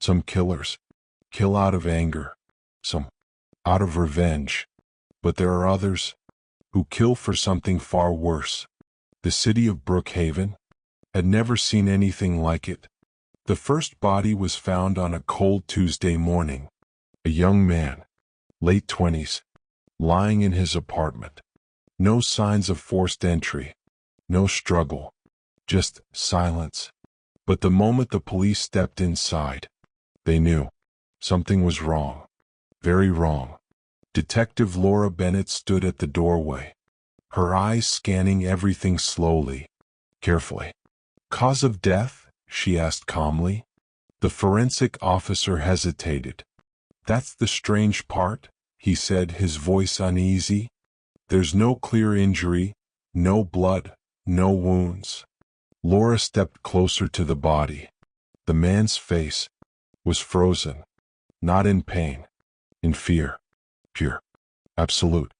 Some killers kill out of anger, some out of revenge, but there are others who kill for something far worse. The city of Brookhaven had never seen anything like it. The first body was found on a cold Tuesday morning. A young man, late 20s, lying in his apartment. No signs of forced entry, no struggle, just silence. But the moment the police stepped inside, they knew something was wrong, very wrong. Detective Laura Bennett stood at the doorway, her eyes scanning everything slowly, carefully. Cause of death? She asked calmly. The forensic officer hesitated. That's the strange part, he said, his voice uneasy. There's no clear injury, no blood, no wounds. Laura stepped closer to the body. The man's face was frozen, not in pain, in fear, pure, absolute,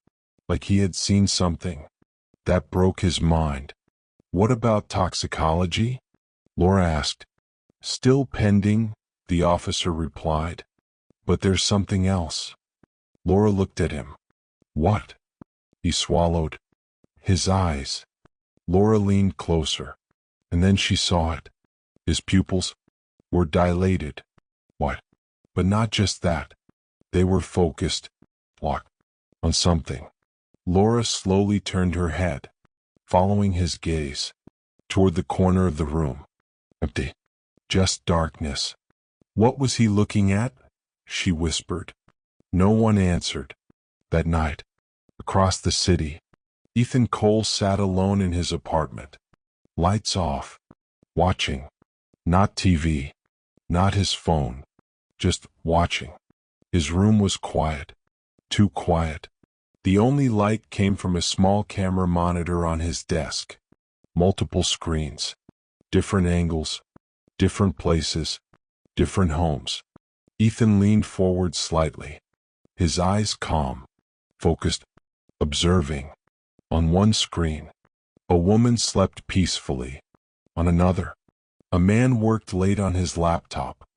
like he had seen something. That broke his mind. What about toxicology? Laura asked. Still pending, the officer replied. But there's something else. Laura looked at him. What? He swallowed. His eyes. Laura leaned closer, and then she saw it. His pupils were dilated. What? But not just that. They were focused, locked on something. Laura slowly turned her head, following his gaze, toward the corner of the room. Empty. Just darkness. What was he looking at? She whispered. No one answered. That night, across the city, Ethan Cole sat alone in his apartment. Lights off. Watching. Not TV. Not his phone. Just watching. His room was quiet. Too quiet. The only light came from a small camera monitor on his desk. Multiple screens. Different angles. Different places. Different homes. Ethan leaned forward slightly. His eyes calm. Focused. Observing. On one screen, a woman slept peacefully. On another, a man worked late on his laptop.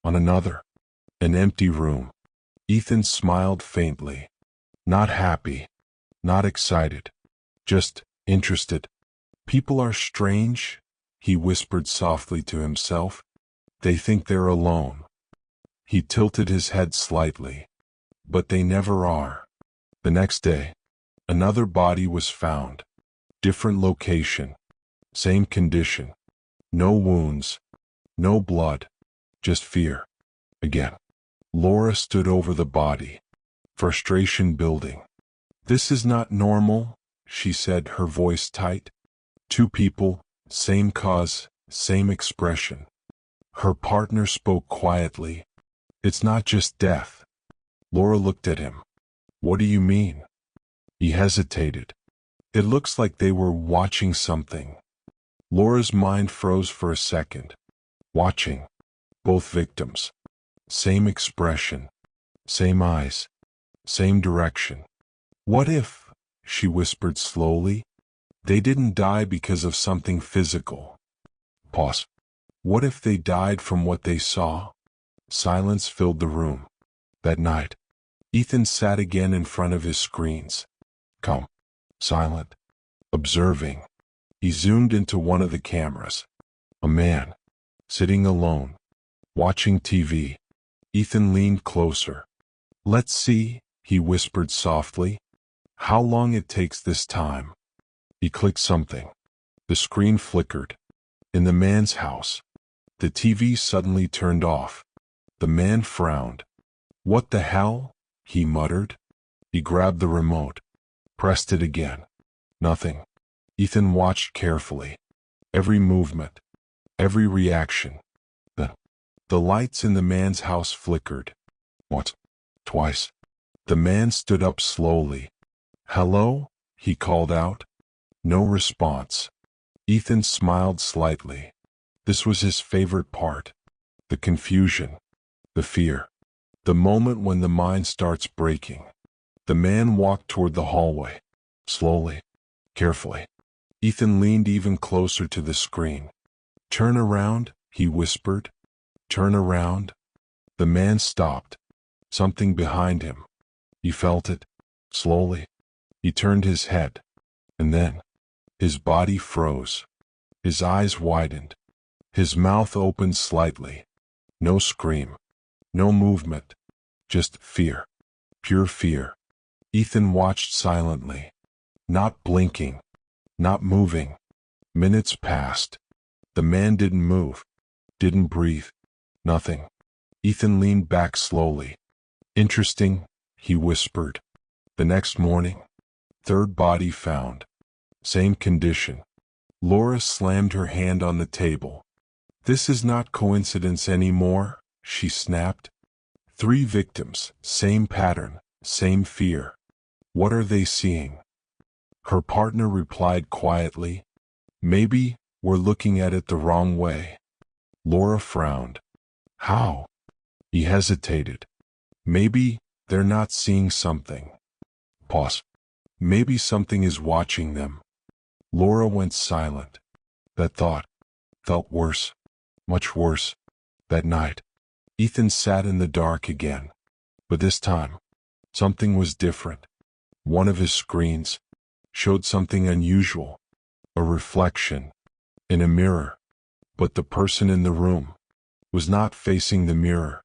On another, an empty room. Ethan smiled faintly. Not happy, not excited, just interested. People are strange, he whispered softly to himself. They think they're alone. He tilted his head slightly. But they never are. The next day, another body was found. Different location. Same condition. No wounds. No blood. Just fear. Again. Laura stood over the body. Frustration building. This is not normal, she said, her voice tight. Two people, same cause, same expression. Her partner spoke quietly. It's not just death. Laura looked at him. What do you mean? He hesitated. It looks like they were watching something. Laura's mind froze for a second. Watching. Both victims. Same expression. Same eyes. Same direction. What if, she whispered slowly, they didn't die because of something physical? Pause. What if they died from what they saw? Silence filled the room. That night, Ethan sat again in front of his screens. Calm. Silent. Observing. He zoomed into one of the cameras. A man. Sitting alone. Watching TV. Ethan leaned closer. Let's see, he whispered softly. How long it takes this time. He clicked something. The screen flickered. In the man's house. The TV suddenly turned off. The man frowned. What the hell? He muttered. He grabbed the remote. Pressed it again. Nothing. Ethan watched carefully. Every movement. Every reaction. The lights in the man's house flickered. Once. Twice. The man stood up slowly. Hello? He called out. No response. Ethan smiled slightly. This was his favorite part. The confusion. The fear. The moment when the mind starts breaking. The man walked toward the hallway. Slowly. Carefully. Ethan leaned even closer to the screen. Turn around, he whispered. Turn around. The man stopped. Something behind him. He felt it. Slowly. He turned his head. And then, his body froze. His eyes widened. His mouth opened slightly. No scream. No movement. Just fear. Pure fear. Ethan watched silently. Not blinking. Not moving. Minutes passed. The man didn't move. Didn't breathe. Nothing. Ethan leaned back slowly. Interesting, he whispered. The next morning. Third body found. Same condition. Laura slammed her hand on the table. This is not coincidence anymore, she snapped. 3 victims, same pattern, same fear. What are they seeing? Her partner replied quietly, maybe we're looking at it the wrong way. Laura frowned. How? He hesitated. Maybe they're not seeing something. Pause. Maybe something is watching them. Laura went silent. That thought felt worse, much worse. That night, Ethan sat in the dark again. But this time, something was different. One of his screens showed something unusual. A reflection in a mirror. But the person in the room was not facing the mirror.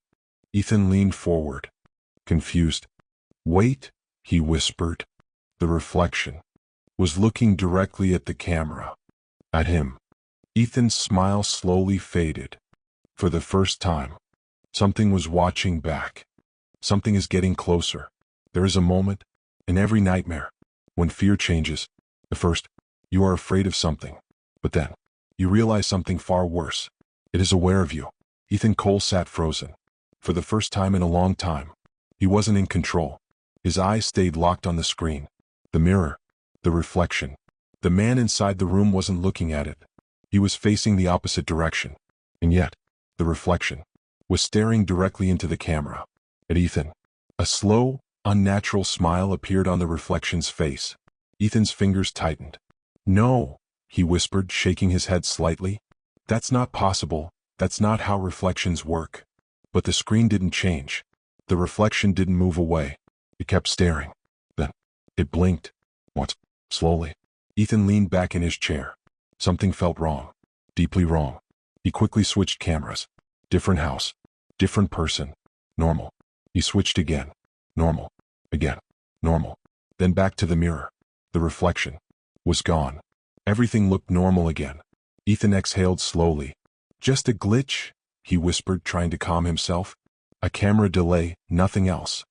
Ethan leaned forward, confused. Wait, he whispered. The reflection was looking directly at the camera. At him. Ethan's smile slowly faded. For the first time, something was watching back. Something is getting closer. There is a moment, in every nightmare, when fear changes. At first, you are afraid of something. But then, you realize something far worse. It is aware of you. Ethan Cole sat frozen. For the first time in a long time, he wasn't in control. His eyes stayed locked on the screen. The mirror. The reflection. The man inside the room wasn't looking at it. He was facing the opposite direction. And yet, the reflection was staring directly into the camera. At Ethan. A slow, unnatural smile appeared on the reflection's face. Ethan's fingers tightened. No, he whispered, shaking his head slightly. That's not possible. That's not how reflections work. But the screen didn't change. The reflection didn't move away. It kept staring. Then, it blinked. Once. Slowly. Ethan leaned back in his chair. Something felt wrong. Deeply wrong. He quickly switched cameras. Different house. Different person. Normal. He switched again. Normal. Again. Normal. Then back to the mirror. The reflection was gone. Everything looked normal again. Ethan exhaled slowly. Just a glitch, he whispered, trying to calm himself. A camera delay, nothing else.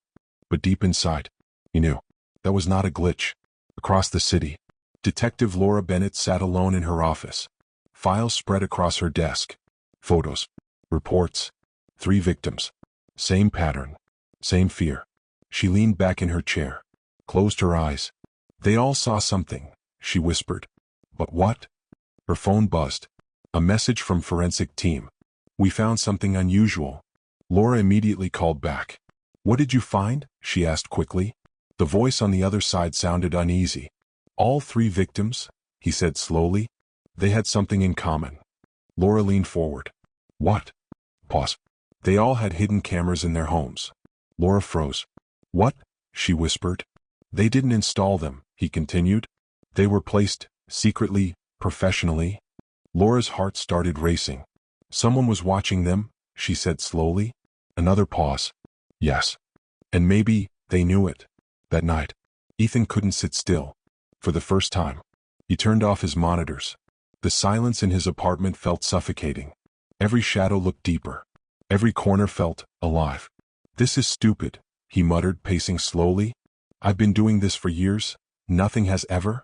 But deep inside, he knew that was not a glitch. Across the city, Detective Laura Bennett sat alone in her office. Files spread across her desk. Photos. Reports. 3 victims. Same pattern. Same fear. She leaned back in her chair. Closed her eyes. They all saw something, she whispered. But what? Her phone buzzed. A message from forensic team. We found something unusual. Laura immediately called back. What did you find? She asked quickly. The voice on the other side sounded uneasy. All 3 victims, he said slowly. They had something in common. Laura leaned forward. What? Pause. They all had hidden cameras in their homes. Laura froze. What? She whispered. They didn't install them, he continued. They were placed, secretly, professionally. Laura's heart started racing. Someone was watching them, she said slowly. Another pause. Yes. And maybe they knew it. That night, Ethan couldn't sit still. For the first time, he turned off his monitors. The silence in his apartment felt suffocating. Every shadow looked deeper. Every corner felt alive. This is stupid, he muttered, pacing slowly. I've been doing this for years. Nothing has ever.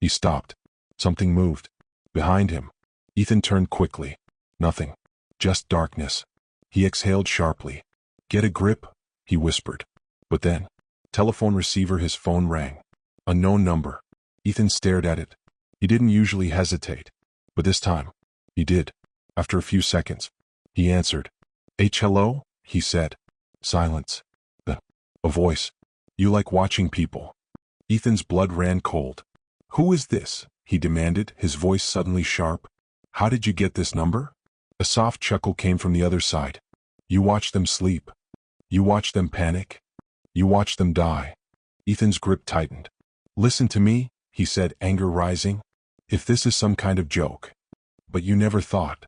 He stopped. Something moved. Behind him. Ethan turned quickly. Nothing. Just darkness. He exhaled sharply. Get a grip, he whispered. But then, telephone receiver, his phone rang. Unknown number. Ethan stared at it. He didn't usually hesitate. But this time, he did. After a few seconds, he answered. Hello, he said. Silence. Then, a voice. You like watching people. Ethan's blood ran cold. Who is this? He demanded, his voice suddenly sharp. How did you get this number? A soft chuckle came from the other side. You watch them sleep. You watch them panic. You watch them die. Ethan's grip tightened. Listen to me, he said, anger rising. If this is some kind of joke. But you never thought.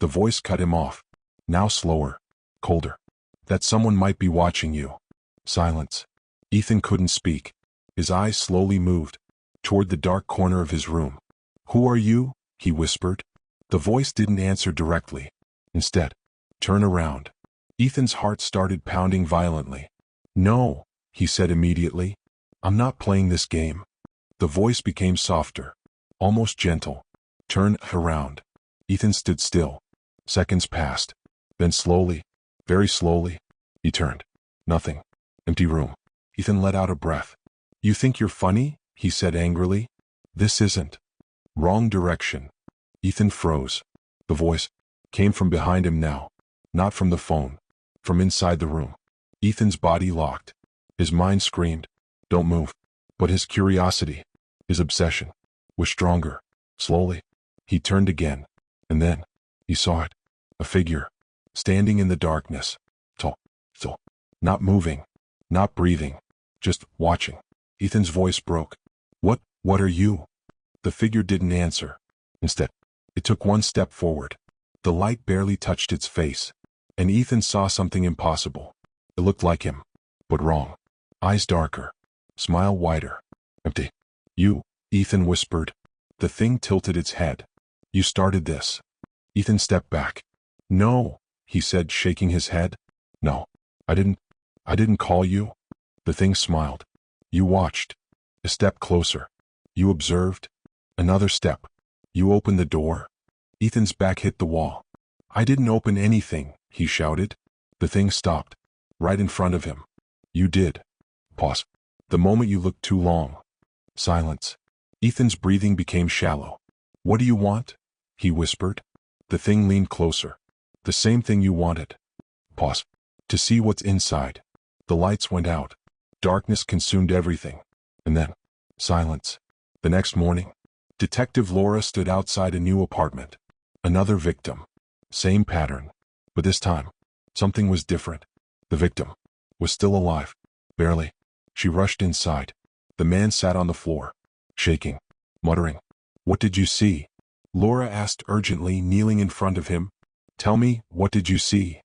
The voice cut him off. Now slower, colder. That someone might be watching you. Silence. Ethan couldn't speak. His eyes slowly moved toward the dark corner of his room. Who are you? He whispered. The voice didn't answer directly. Instead, turn around. Ethan's heart started pounding violently. No, he said immediately. I'm not playing this game. The voice became softer, almost gentle. Turn around. Ethan stood still. Seconds passed. Then slowly, very slowly, he turned. Nothing. Empty room. Ethan let out a breath. You think you're funny? He said angrily. This isn't. Wrong direction. Ethan froze. The voice came from behind him now, not from the phone, from inside the room. Ethan's body locked. His mind screamed, don't move. But his curiosity, his obsession, was stronger. Slowly, he turned again, and then he saw it. A figure, standing in the darkness. Tall, not moving, not breathing, just watching. Ethan's voice broke. What are you? The figure didn't answer. Instead, it took one step forward. The light barely touched its face, and Ethan saw something impossible. It looked like him, but wrong. Eyes darker, smile wider, empty. You, Ethan whispered. The thing tilted its head. You started this. Ethan stepped back. No, he said, shaking his head. No, I didn't call you. The thing smiled. You watched. A step closer. You observed. Another step. You opened the door. Ethan's back hit the wall. I didn't open anything, he shouted. The thing stopped. Right in front of him. You did. Pause. The moment you looked too long. Silence. Ethan's breathing became shallow. What do you want? He whispered. The thing leaned closer. The same thing you wanted. Pause. To see what's inside. The lights went out. Darkness consumed everything. And then, silence. The next morning, Detective Laura stood outside a new apartment. Another victim. Same pattern. But this time, something was different. The victim was still alive. Barely. She rushed inside. The man sat on the floor, shaking, muttering. What did you see? Laura asked urgently, kneeling in front of him. Tell me, what did you see?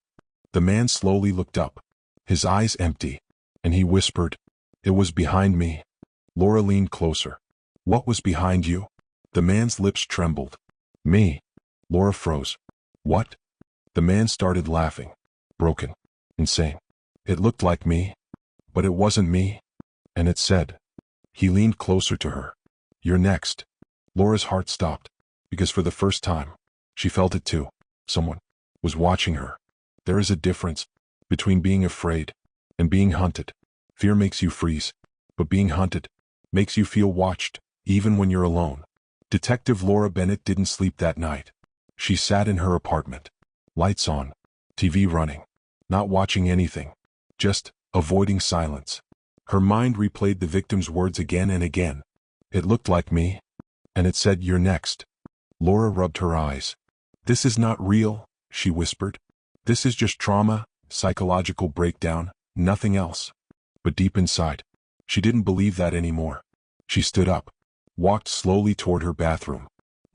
The man slowly looked up, his eyes empty, and he whispered, It was behind me. Laura leaned closer. What was behind you? The man's lips trembled. Me. Laura froze. What? The man started laughing. Broken. Insane. It looked like me. But it wasn't me. And it said. He leaned closer to her. You're next. Laura's heart stopped, because for the first time, she felt it too. Someone was watching her. There is a difference between being afraid and being hunted. Fear makes you freeze, but being hunted makes you feel watched, even when you're alone. Detective Laura Bennett didn't sleep that night. She sat in her apartment, lights on, TV running, not watching anything, just avoiding silence. Her mind replayed the victim's words again and again. It looked like me, and it said, You're next. Laura rubbed her eyes. This is not real, she whispered. This is just trauma, psychological breakdown, nothing else. But deep inside, she didn't believe that anymore. She stood up, walked slowly toward her bathroom.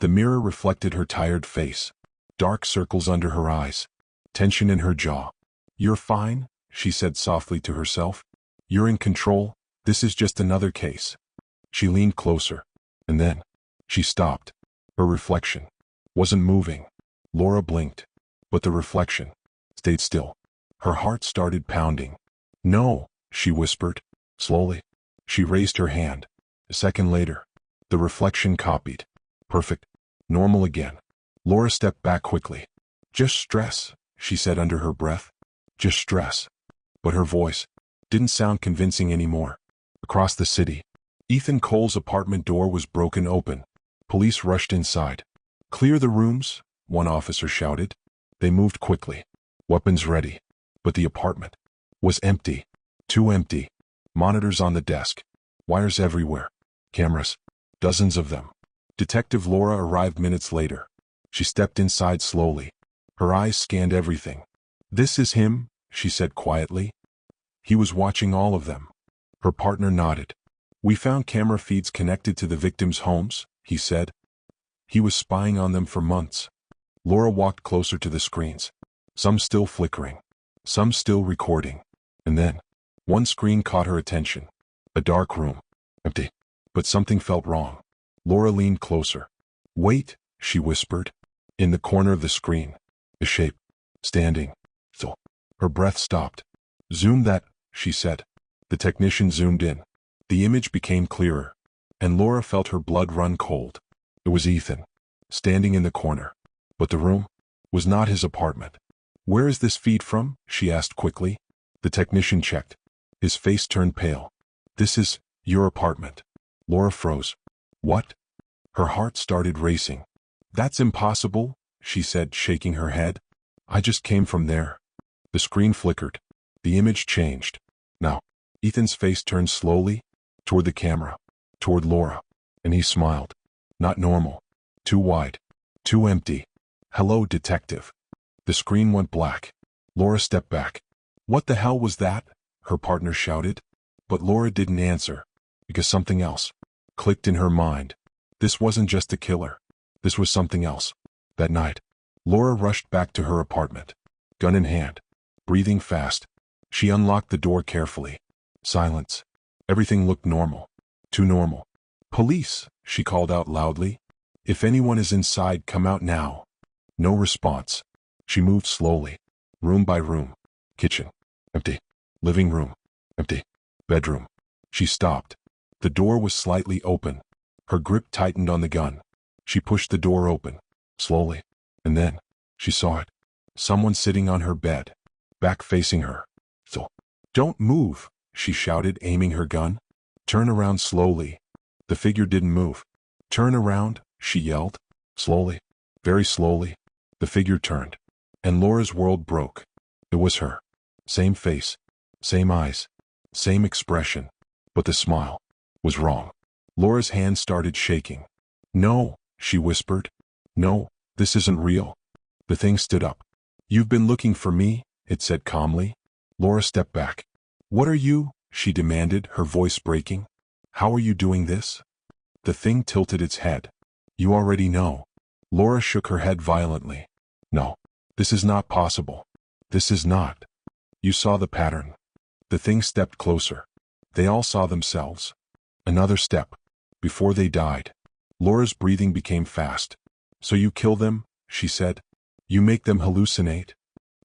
The mirror reflected her tired face, dark circles under her eyes, tension in her jaw. You're fine, she said softly to herself. You're in control, this is just another case. She leaned closer, and then, she stopped. Her reflection wasn't moving. Laura blinked, but the reflection stayed still. Her heart started pounding. No, she whispered, slowly. She raised her hand. A second later, the reflection copied. Perfect. Normal again. Laura stepped back quickly. Just stress, she said under her breath. Just stress. But her voice didn't sound convincing anymore. Across the city, Ethan Cole's apartment door was broken open. Police rushed inside. Clear the rooms, one officer shouted. They moved quickly, weapons ready. But the apartment was empty. Too empty. Monitors on the desk. Wires everywhere. Cameras. Dozens of them. Detective Laura arrived minutes later. She stepped inside slowly. Her eyes scanned everything. "This is him," she said quietly. He was watching all of them. Her partner nodded. "We found camera feeds connected to the victims' homes," he said. "He was spying on them for months." Laura walked closer to the screens, some still flickering, some still recording. And then, one screen caught her attention. A dark room. Empty. But something felt wrong. Laura leaned closer. "Wait," she whispered. In the corner of the screen, a shape, standing still. Her breath stopped. "Zoom that," she said. The technician zoomed in. The image became clearer, and Laura felt her blood run cold. It was Ethan, standing in the corner. But the room was not his apartment. "Where is this feed from?" she asked quickly. The technician checked. His face turned pale. "This is your apartment." Laura froze. "What?" Her heart started racing. "That's impossible," she said, shaking her head. "I just came from there." The screen flickered. The image changed. Now, Ethan's face turned slowly toward the camera, toward Laura, and he smiled. Not normal. Too wide. Too empty. "Hello, detective." The screen went black. Laura stepped back. "What the hell was that?" her partner shouted. But Laura didn't answer, because something else clicked in her mind. This wasn't just a killer. This was something else. That night, Laura rushed back to her apartment, gun in hand, breathing fast. She unlocked the door carefully. Silence. Everything looked normal. Too normal. "Police," she called out loudly. "If anyone is inside, come out now." No response. She moved slowly, room by room. Kitchen. Empty. Living room. Empty. Bedroom. She stopped. The door was slightly open. Her grip tightened on the gun. She pushed the door open, slowly. And then, she saw it. Someone sitting on her bed, back facing her. "So, don't move," she shouted, aiming her gun. "Turn around slowly." The figure didn't move. "Turn around," she yelled. Slowly. Very slowly. The figure turned. And Laura's world broke. It was her. Same face. Same eyes. Same expression. But the smile was wrong. Laura's hand started shaking. "No," she whispered. "No, this isn't real." The thing stood up. "You've been looking for me," it said calmly. Laura stepped back. "What are you?" she demanded, her voice breaking. "How are you doing this?" The thing tilted its head. "You already know." Laura shook her head violently. "No, this is not possible. This is not." "You saw the pattern." The thing stepped closer. They all saw themselves. Another step. Before they died. Laura's breathing became fast. "So you kill them," she said. "You make them hallucinate?"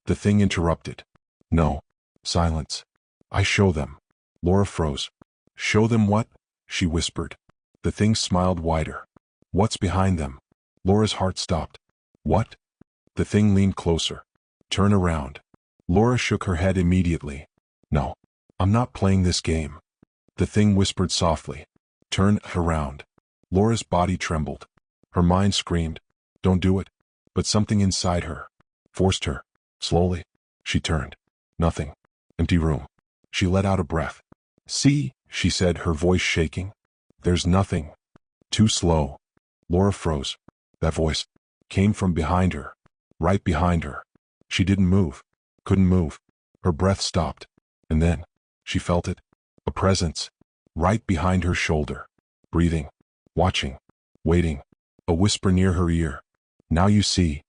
The thing interrupted. "No." Silence. "I show them." Laura froze. "Show them what?" she whispered. The thing smiled wider. "What's behind them?" Laura's heart stopped. "What?" The thing leaned closer. "Turn around." Laura shook her head immediately. "No, I'm not playing this game." The thing whispered softly. "Turn around." Laura's body trembled. Her mind screamed, "Don't do it." But something inside her forced her. Slowly, she turned. Nothing. Empty room. She let out a breath. "See," she said, her voice shaking. "There's nothing." Too slow. Laura froze. That voice came from behind her. Right behind her. She didn't move. Couldn't move. Her breath stopped. And then, she felt it. A presence. Right behind her shoulder. Breathing. Watching. Waiting. A whisper near her ear. "Now you see."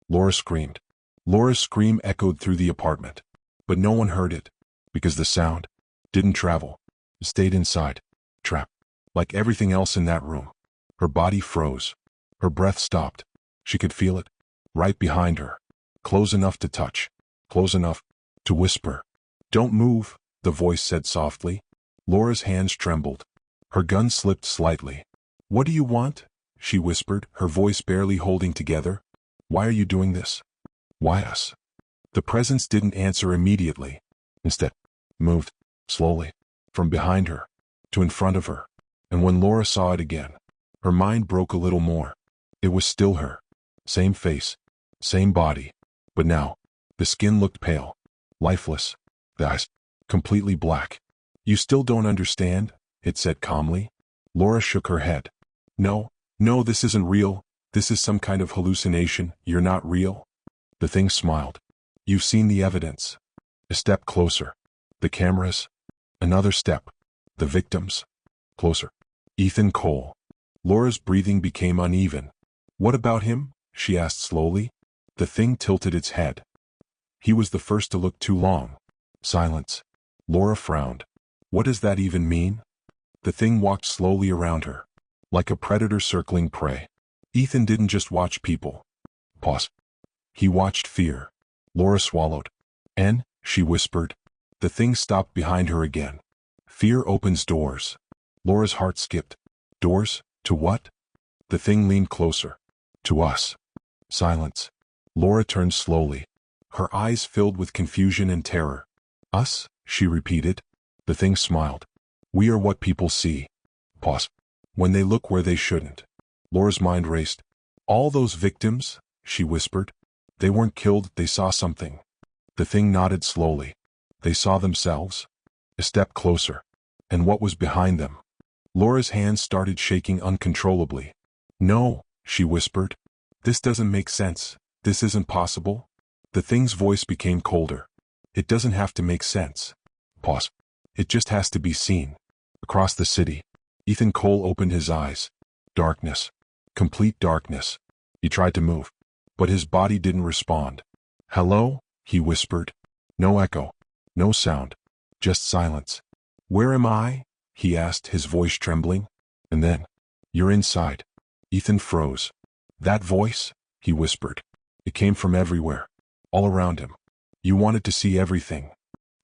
Laura screamed. Laura's scream echoed through the apartment. But no one heard it. Because the sound didn't travel. It stayed inside. Trapped. Like everything else in that room. Her body froze. Her breath stopped. She could feel it. Right behind her. Close enough to touch. Close enough to whisper. "Don't move," the voice said softly. Laura's hands trembled. Her gun slipped slightly. "What do you want?" she whispered, her voice barely holding together. "Why are you doing this?" "Why us?" The presence didn't answer immediately. Instead, moved, slowly, from behind her, to in front of her. And when Laura saw it again, her mind broke a little more. It was still her. Same face. Same body. But now, the skin looked pale. Lifeless. The eyes, completely black. "You still don't understand?" it said calmly. Laura shook her head. "No, no, this isn't real. This is some kind of hallucination. You're not real." The thing smiled. You've seen the evidence. A step closer. The cameras. Another step. The victims. Closer. Ethan Cole. Laura's breathing became uneven. What about him? She asked slowly. The thing tilted its head. He was the first to look too long. Silence. Laura frowned. What does that even mean? The thing walked slowly around her, like a predator circling prey. Ethan didn't just watch people. Pause. He watched fear. Laura swallowed. "N," she whispered. The thing stopped behind her again. Fear opens doors. Laura's heart skipped. Doors? To what? The thing leaned closer. To us. Silence. Laura turned slowly. Her eyes filled with confusion and terror. Us? She repeated. The thing smiled. We are what people see. Pause. When they look where they shouldn't. Laura's mind raced. All those victims? She whispered. They weren't killed, they saw something. The thing nodded slowly. They saw themselves. A step closer. And what was behind them? Laura's hands started shaking uncontrollably. No, she whispered. This doesn't make sense. This isn't possible. The thing's voice became colder. It doesn't have to make sense. Pause. It just has to be seen. Across the city, Ethan Cole opened his eyes. Darkness. Complete darkness. He tried to move, but his body didn't respond. Hello? He whispered. No echo. No sound. Just silence. Where am I? He asked, his voice trembling. And then, you're inside. Ethan froze. That voice? He whispered. It came from everywhere. All around him. You wanted to see everything.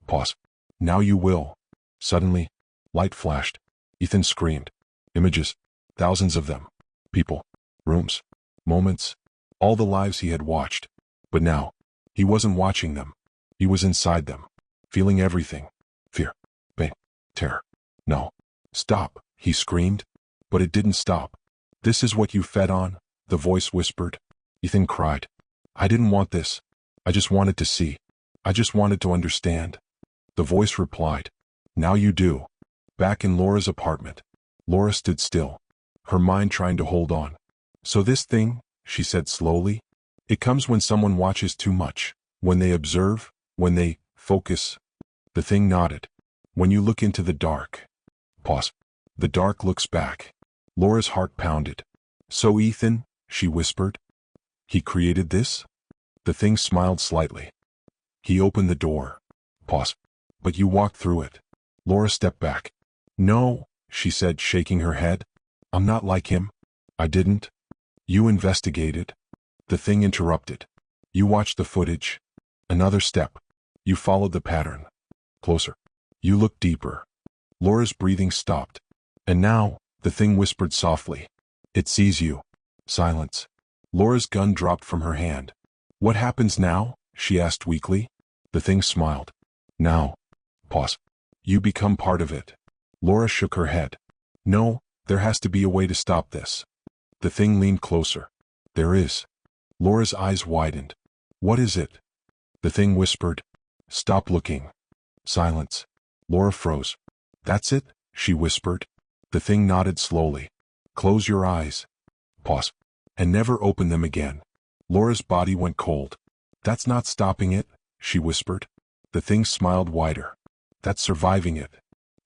Pause. Now you will. Suddenly, light flashed. Ethan screamed. Images. Thousands of them. People. Rooms. Moments. All the lives he had watched. But now, he wasn't watching them. He was inside them. Feeling everything. Fear. Pain. Terror. No. Stop, he screamed. But it didn't stop. This is what you fed on, the voice whispered. Ethan cried. I didn't want this. I just wanted to see. I just wanted to understand. The voice replied. Now you do. Back in Laura's apartment. Laura stood still, her mind trying to hold on. So this thing, she said slowly, it comes when someone watches too much, when they observe, when they focus. The thing nodded. When you look into the dark. Pause. The dark looks back. Laura's heart pounded. So Ethan, she whispered. He created this? The thing smiled slightly. He opened the door. Pause. But you walked through it. Laura stepped back. No, she said, shaking her head. I'm not like him. I didn't. You investigated. The thing interrupted. You watched the footage. Another step. You followed the pattern. Closer. You looked deeper. Laura's breathing stopped. And now, the thing whispered softly. It sees you. Silence. Laura's gun dropped from her hand. What happens now? She asked weakly. The thing smiled. Now. Pause. You become part of it. Laura shook her head. No, there has to be a way to stop this. The thing leaned closer. There is. Laura's eyes widened. What is it? The thing whispered. Stop looking. Silence. Laura froze. That's it, she whispered. The thing nodded slowly. Close your eyes. Pause. And never open them again. Laura's body went cold. That's not stopping it, she whispered. The thing smiled wider. That's surviving it.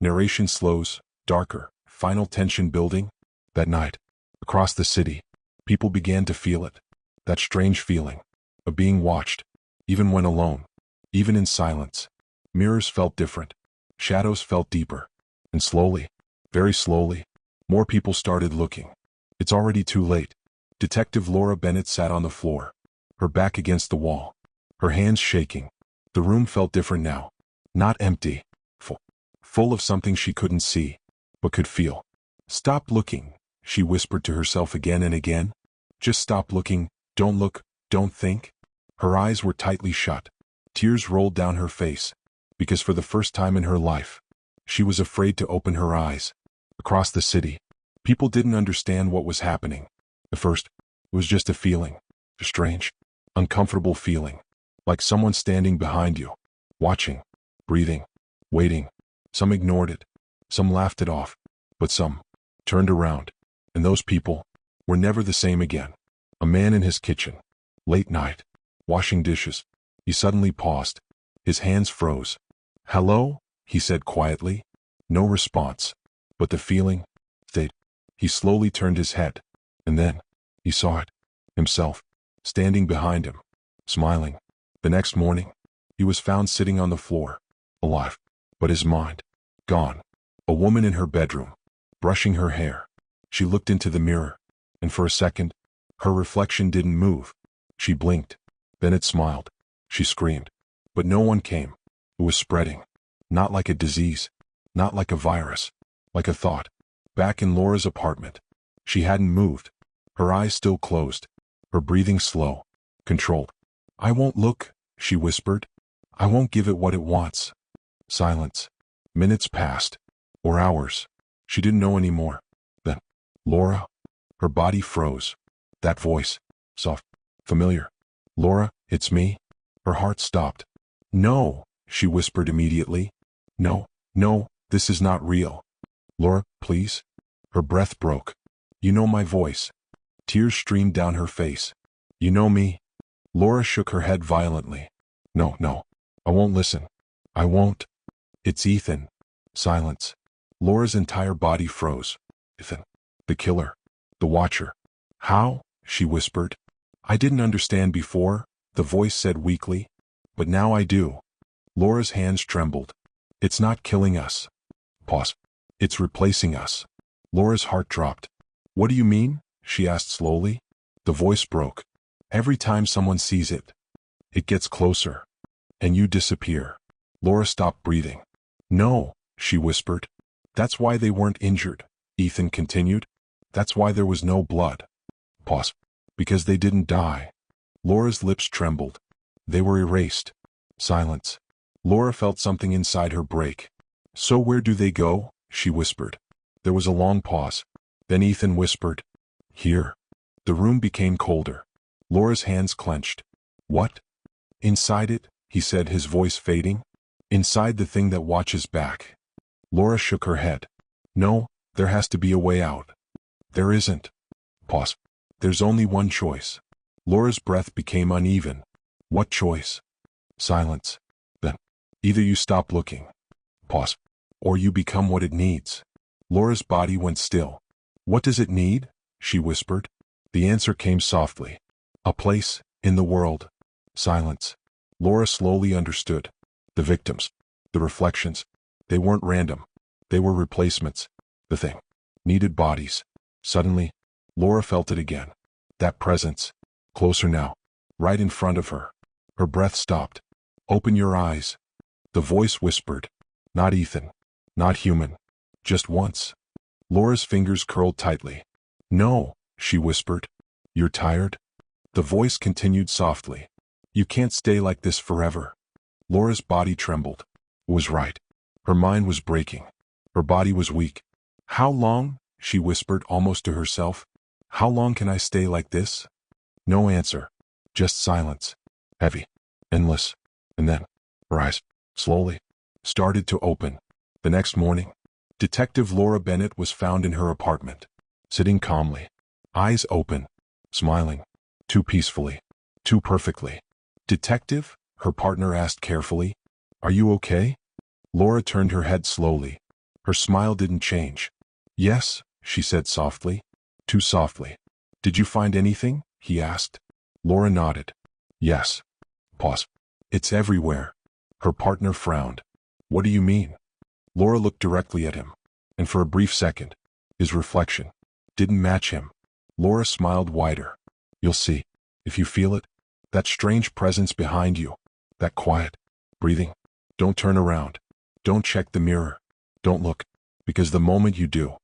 Narration slows, darker, final tension building. That night, across the city, people began to feel it. That strange feeling of being watched, even when alone, even in silence. Mirrors felt different. Shadows felt deeper. And slowly, very slowly, more people started looking. It's already too late. Detective Laura Bennett sat on the floor, her back against the wall, her hands shaking. The room felt different now. Not empty. Full of something she couldn't see, but could feel. Stop looking, she whispered to herself again and again. Just stop looking, don't look, don't think. Her eyes were tightly shut. Tears rolled down her face, because for the first time in her life, she was afraid to open her eyes. Across the city, people didn't understand what was happening. At first, it was just a feeling, a strange, uncomfortable feeling, like someone standing behind you, watching, breathing, waiting. Some ignored it, some laughed it off, but some turned around, and those people were never the same again. A man in his kitchen, late night, washing dishes, He suddenly paused. His hands froze. "Hello?" he said quietly. No response. But the feeling stayed. He slowly turned his head. And then he saw it. Himself. Standing behind him. Smiling. The next morning, he was found sitting on the floor. Alive. But his mind. Gone. A woman in her bedroom. Brushing her hair. She looked into the mirror. And for a second, her reflection didn't move. She blinked. Then it smiled. She screamed. But no one came. It was spreading. Not like a disease. Not like a virus. Like a thought. Back in Laura's apartment. She hadn't moved. Her eyes still closed. Her breathing slow. Controlled. "I won't look," she whispered. "I won't give it what it wants." Silence. Minutes passed. Or hours. She didn't know anymore. Then, "Laura?" Her body froze. That voice. Soft. Familiar. "Laura, it's me." Her heart stopped. "No," she whispered immediately. "No, no, this is not real. Laura, please." Her breath broke. "You know my voice." Tears streamed down her face. "You know me." Laura shook her head violently. "No, no, I won't listen. I won't." "It's Ethan." Silence. Laura's entire body froze. "Ethan. The killer. The watcher." "How?" she whispered. "I didn't understand before," the voice said weakly. "But now I do." Laura's hands trembled. "It's not killing us." Pause. "It's replacing us." Laura's heart dropped. "What do you mean?" she asked slowly. The voice broke. "Every time someone sees it, it gets closer. And you disappear." Laura stopped breathing. "No," she whispered. "That's why they weren't injured," Ethan continued. "That's why there was no blood." Pause. "Because they didn't die." Laura's lips trembled. They were erased. Silence. Laura felt something inside her break. "So where do they go?" she whispered. There was a long pause. Then Ethan whispered, "Here." The room became colder. Laura's hands clenched. "What?" "Inside it," he said, his voice fading. "Inside the thing that watches back." Laura shook her head. "No, there has to be a way out." "There isn't." Pause. "There's only one choice." Laura's breath became uneven. "What choice?" Silence. Then, "Either you stop looking." Pause. "Or you become what it needs." Laura's body went still. "What does it need?" she whispered. The answer came softly. "A place in the world." Silence. Laura slowly understood. The victims. The reflections. They weren't random. They were replacements. The thing needed bodies. Suddenly, Laura felt it again. That presence. Closer now. Right in front of her. Her breath stopped. "Open your eyes." The voice whispered. Not Ethan. Not human. Just once. Laura's fingers curled tightly. "No," she whispered. "You're tired?" The voice continued softly. "You can't stay like this forever." Laura's body trembled. It was right. Her mind was breaking. Her body was weak. "How long?" she whispered almost to herself. "How long can I stay like this?" No answer. Just silence. Heavy. Endless. And then, her eyes, slowly, started to open. The next morning, Detective Laura Bennett was found in her apartment, sitting calmly, eyes open, smiling, too peacefully, too perfectly. "Detective?" her partner asked carefully. "Are you okay?" Laura turned her head slowly. Her smile didn't change. "Yes," she said softly, too softly. "Did you find anything?" he asked. Laura nodded. "Yes." Pause. "It's everywhere." Her partner frowned. "What do you mean?" Laura looked directly at him, and for a brief second, his reflection didn't match him. Laura smiled wider. "You'll see, if you feel it, that strange presence behind you, that quiet, breathing. Don't turn around. Don't check the mirror. Don't look, because the moment you do,